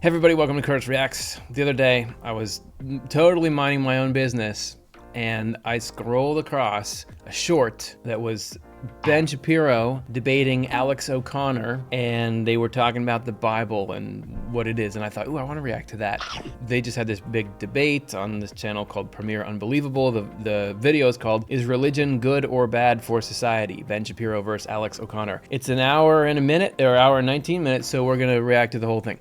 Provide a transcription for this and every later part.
Hey everybody, welcome to Curtis Reacts. The other day, I was totally minding my own business, and I scrolled across a short that was Ben Shapiro debating Alex O'Connor, and they were talking about the Bible and what it is, and I thought, ooh, I want to react to that. They just had this big debate on this channel called Premiere Unbelievable. The video is called, Is Religion Good or Bad for Society? Ben Shapiro versus Alex O'Connor. It's an hour and a minute, or hour and 19 minutes, so we're gonna react to the whole thing.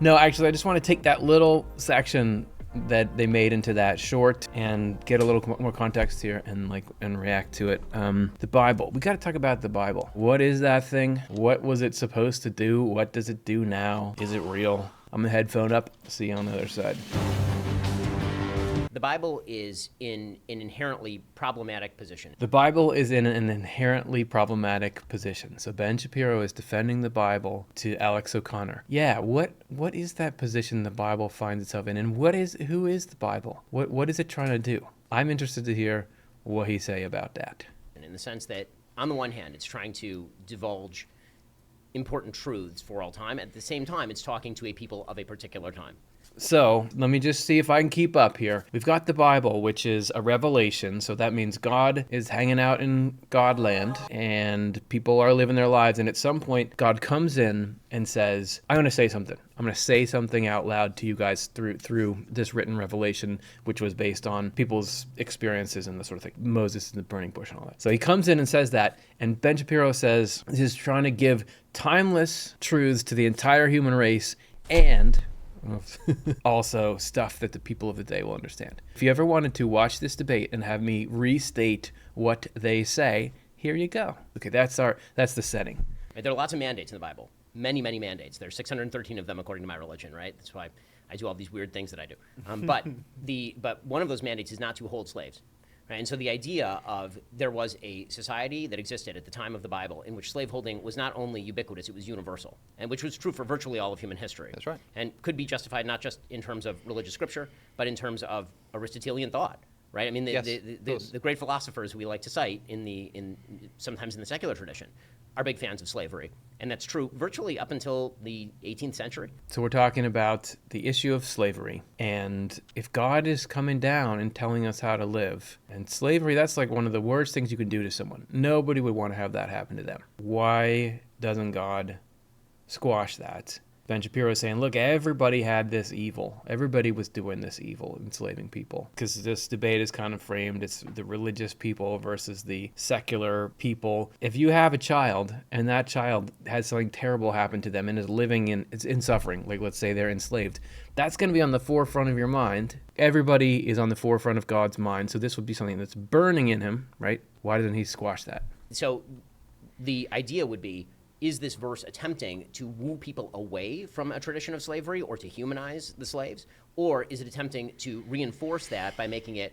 No, actually, I just want to take that little section that they made into that short and get a little more context here and react to it. The Bible. We got to talk about the Bible. What is that thing? What was it supposed to do? What does it do now? Is it real? I'm gonna headphone up. See you on the other side. The Bible is in an inherently problematic position. The Bible is in an inherently problematic position. So Ben Shapiro is defending the Bible to Alex O'Connor. Yeah, what is that position the Bible finds itself in, and who is the Bible? What is it trying to do? I'm interested to hear what he say about that. And in the sense that, on the one hand, it's trying to divulge important truths for all time. At the same time, it's talking to a people of a particular time. So let me just see if I can keep up here. We've got the Bible, which is a revelation. So that means God is hanging out in Godland and people are living their lives. And at some point, God comes in and says, I'm going to say something. I'm going to say something out loud to you guys through this written revelation, which was based on people's experiences and the sort of thing. Moses and the burning bush and all that. So he comes in and says that. And Ben Shapiro says he's trying to give timeless truths to the entire human race and also stuff that the people of the day will understand. If you ever wanted to watch this debate and have me restate what they say, here you go. Okay, that's the setting. Right, there are lots of mandates in the Bible. Many, many mandates. There's 613 of them according to my religion, right? That's why I do all these weird things that I do. But one of those mandates is not to hold slaves. Right? And so the idea of there was a society that existed at the time of the Bible in which slaveholding was not only ubiquitous, it was universal, and which was true for virtually all of human history. That's right. And could be justified not just in terms of religious scripture, but in terms of Aristotelian thought. Right? I mean, the great philosophers we like to cite sometimes in the secular tradition are big fans of slavery. And that's true virtually up until the 18th century. So we're talking about the issue of slavery. And if God is coming down and telling us how to live, and slavery, that's like one of the worst things you can do to someone. Nobody would want to have that happen to them. Why doesn't God squash that? Ben Shapiro is saying, look, everybody had this evil. Everybody was doing this evil, enslaving people. Because this debate is kind of framed, it's the religious people versus the secular people. If you have a child and that child has something terrible happen to them and is living in suffering, like let's say they're enslaved, that's going to be on the forefront of your mind. Everybody is on the forefront of God's mind. So this would be something that's burning in him, right? Why doesn't he squash that? So the idea would be, is this verse attempting to woo people away from a tradition of slavery or to humanize the slaves? Or is it attempting to reinforce that by making it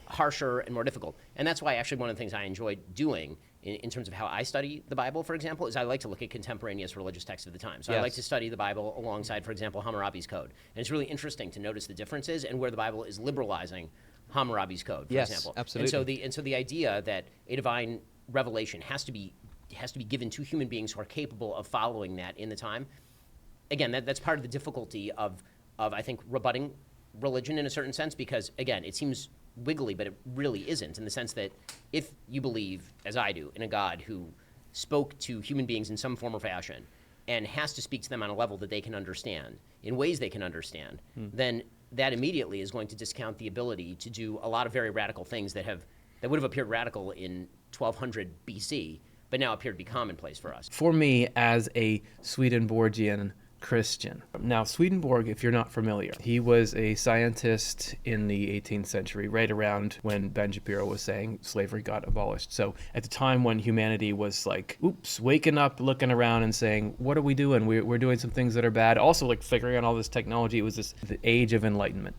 harsher and more difficult? And that's why actually one of the things I enjoy doing in terms of how I study the Bible, for example, is I like to look at contemporaneous religious texts of the time. So I like to study the Bible alongside, for example, Hammurabi's Code. And it's really interesting to notice the differences and where the Bible is liberalizing Hammurabi's Code, for example. Absolutely. And so the idea that a divine revelation has to be given to human beings who are capable of following that in the time. Again, that's part of the difficulty of I think, rebutting religion in a certain sense, because, again, it seems wiggly, but it really isn't, in the sense that if you believe, as I do, in a God who spoke to human beings in some form or fashion and has to speak to them on a level that they can understand, in ways they can understand, then that immediately is going to discount the ability to do a lot of very radical things that would have appeared radical in 1200 BC, but now appear to be commonplace for us. For me, as a Swedenborgian Christian. Now, Swedenborg, if you're not familiar, he was a scientist in the 18th century, right around when Ben Shapiro was saying slavery got abolished. So at the time when humanity was like, oops, waking up, looking around and saying, what are we doing? We're doing some things that are bad. Also, like figuring out all this technology. It was the age of enlightenment.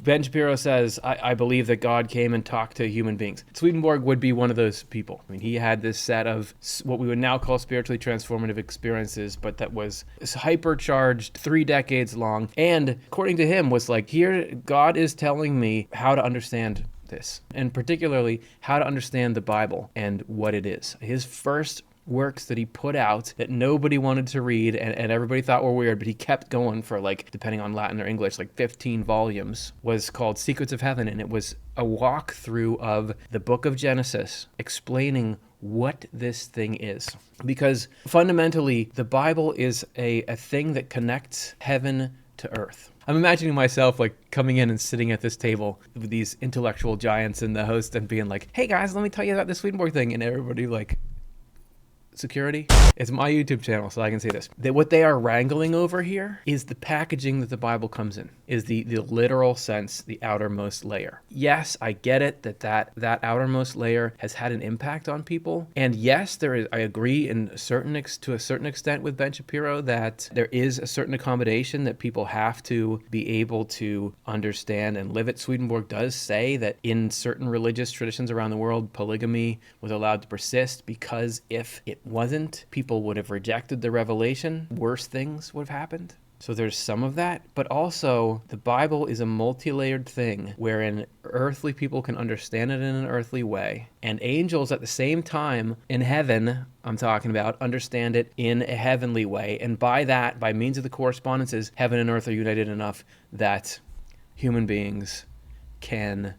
Ben Shapiro says, I believe that God came and talked to human beings. Swedenborg would be one of those people. I mean, he had this set of what we would now call spiritually transformative experiences, but that was hypercharged, 3 decades long. And according to him, was like, here, God is telling me how to understand this, and particularly how to understand the Bible and what it is. His first works that he put out that nobody wanted to read and everybody thought were weird, but he kept going for, like, depending on Latin or English, like 15 volumes, was called Secrets of Heaven. And it was a walkthrough of the book of Genesis explaining what this thing is. Because fundamentally, the Bible is a thing that connects heaven to earth. I'm imagining myself like coming in and sitting at this table with these intellectual giants and the host and being like, hey guys, let me tell you about the Swedenborg thing. And everybody like, security? It's my YouTube channel, so I can say this. That what they are wrangling over here is the packaging that the Bible comes in, is the literal sense, the outermost layer. Yes, I get it that outermost layer has had an impact on people. And yes, I agree to a certain extent with Ben Shapiro that there is a certain accommodation that people have to be able to understand and live it. Swedenborg does say that in certain religious traditions around the world, polygamy was allowed to persist because if it wasn't, people would have rejected the revelation. Worse things would have happened. So there's some of that, but also the Bible is a multi-layered thing wherein earthly people can understand it in an earthly way, and angels at the same time in heaven, I'm talking about, understand it in a heavenly way. And by that, by means of the correspondences, heaven and earth are united enough that human beings can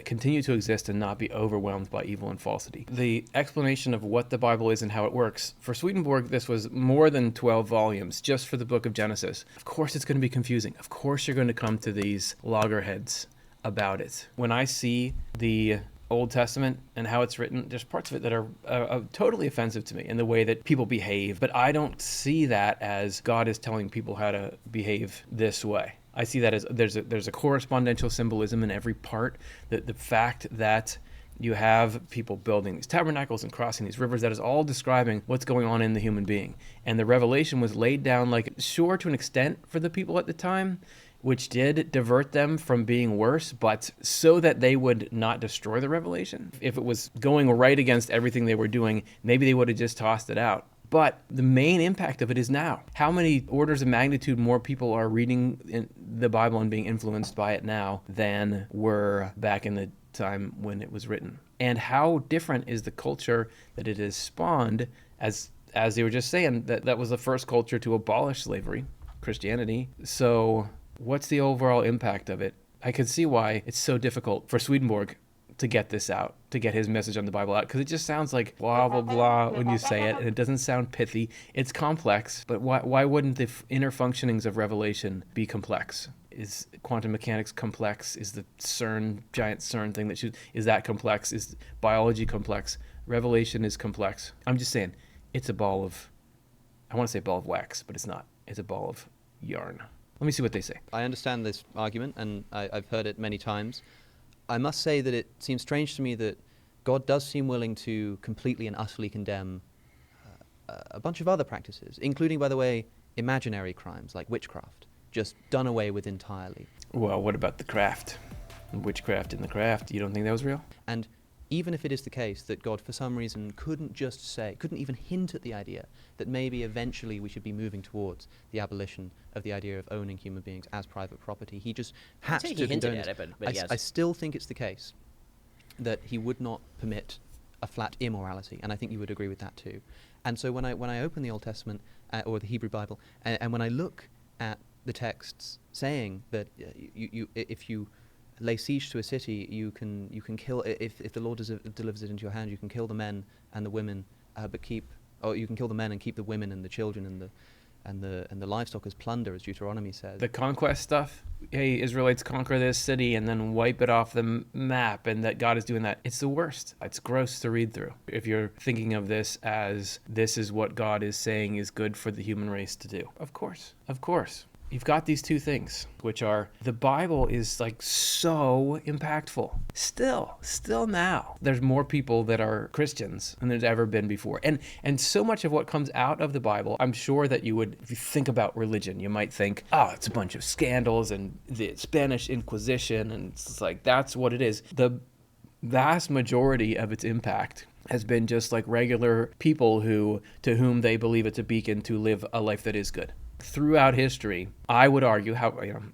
continue to exist and not be overwhelmed by evil and falsity. The explanation of what the Bible is and how it works, for Swedenborg, this was more than 12 volumes just for the book of Genesis. Of course it's going to be confusing. Of course you're going to come to these loggerheads about it. When I see the Old Testament and how it's written, there's parts of it that are totally offensive to me in the way that people behave, but I don't see that as God is telling people how to behave this way. I see that as there's a correspondential symbolism in every part. The fact that you have people building these tabernacles and crossing these rivers, that is all describing what's going on in the human being. And the revelation was laid down, like, sure, to an extent for the people at the time, which did divert them from being worse, but so that they would not destroy the revelation. If it was going right against everything they were doing, maybe they would have just tossed it out. But the main impact of it is now. How many orders of magnitude more people are reading the Bible and being influenced by it now than were back in the time when it was written? And how different is the culture that it has spawned, as they were just saying, that was the first culture to abolish slavery, Christianity. So what's the overall impact of it? I can see why it's so difficult for Swedenborg to get this out, to get his message on the Bible out, because it just sounds like blah, blah, blah when you say it, and it doesn't sound pithy. It's complex, but why wouldn't the inner functionings of Revelation be complex? Is quantum mechanics complex? Is the giant CERN thing is that complex? Is biology complex? Revelation is complex. I'm just saying, it's a ball of, I want to say ball of wax, but it's not. It's a ball of yarn. Let me see what they say. I understand this argument, and I've heard it many times. I must say that it seems strange to me that God does seem willing to completely and utterly condemn a bunch of other practices, including, by the way, imaginary crimes like witchcraft, just done away with entirely. Well, what about the craft? Witchcraft in the craft, you don't think that was real? And even if it is the case that God, for some reason, couldn't even hint at the idea that maybe eventually we should be moving towards the abolition of the idea of owning human beings as private property, he just had to hinted at it, but yes. I still think it's the case that he would not permit a flat immorality, and I think you would agree with that too. And so when I open the Old Testament or the Hebrew Bible, and when I look at the texts saying that if you lay siege to a city, you can kill, if the Lord delivers it into your hand, you can kill the men and the women, you can kill the men and keep the women and the children and the livestock as plunder, as Deuteronomy says. The conquest stuff, hey, Israelites conquer this city and then wipe it off the map, and that God is doing that. It's the worst. It's gross to read through. If you're thinking of this as this is what God is saying is good for the human race to do. Of course. You've got these two things, which are the Bible is like so impactful. Still now. There's more people that are Christians than there's ever been before. And so much of what comes out of the Bible, I'm sure that if you think about religion, you might think, oh, it's a bunch of scandals and the Spanish Inquisition, and it's like, that's what it is. The vast majority of its impact has been just like regular people to whom they believe it's a beacon to live a life that is good. Throughout history, I would argue,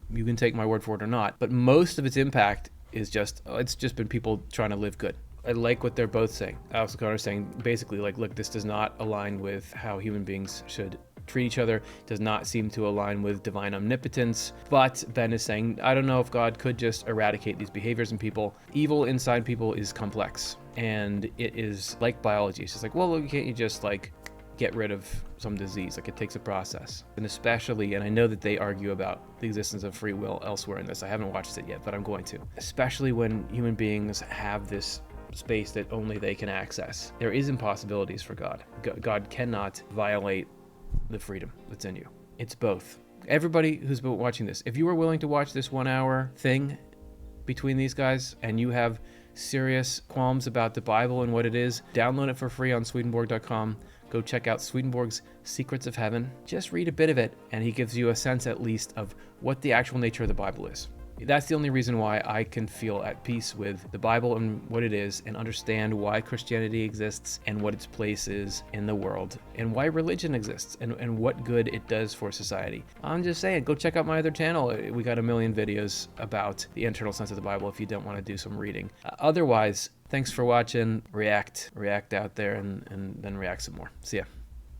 you can take my word for it or not, but most of its impact is it's just been people trying to live good. I like what they're both saying. Alex O'Connor is saying basically, like, look, this does not align with how human beings should treat each other, does not seem to align with divine omnipotence. But Ben is saying, I don't know if God could just eradicate these behaviors in people. Evil inside people is complex, and it is like biology. It's just like, well, can't you just like get rid of some disease? Like, it takes a process. And especially, and I know that they argue about the existence of free will elsewhere in this. I haven't watched it yet, but I'm going to. Especially when human beings have this space that only they can access. There is impossibilities for God. God cannot violate the freedom that's in you. It's both. Everybody who's been watching this, if you are willing to watch this 1 hour thing between these guys and you have serious qualms about the Bible and what it is, download it for free on Swedenborg.com. Go check out Swedenborg's Secrets of Heaven. Just read a bit of it, and he gives you a sense at least of what the actual nature of the Bible is. That's the only reason why I can feel at peace with the Bible and what it is, and understand why Christianity exists and what its place is in the world, and why religion exists and what good it does for society. I'm just saying, go check out my other channel. We got a million videos about the internal sense of the Bible if you don't want to do some reading. Otherwise, thanks for watching. React out there, and then react some more. See ya.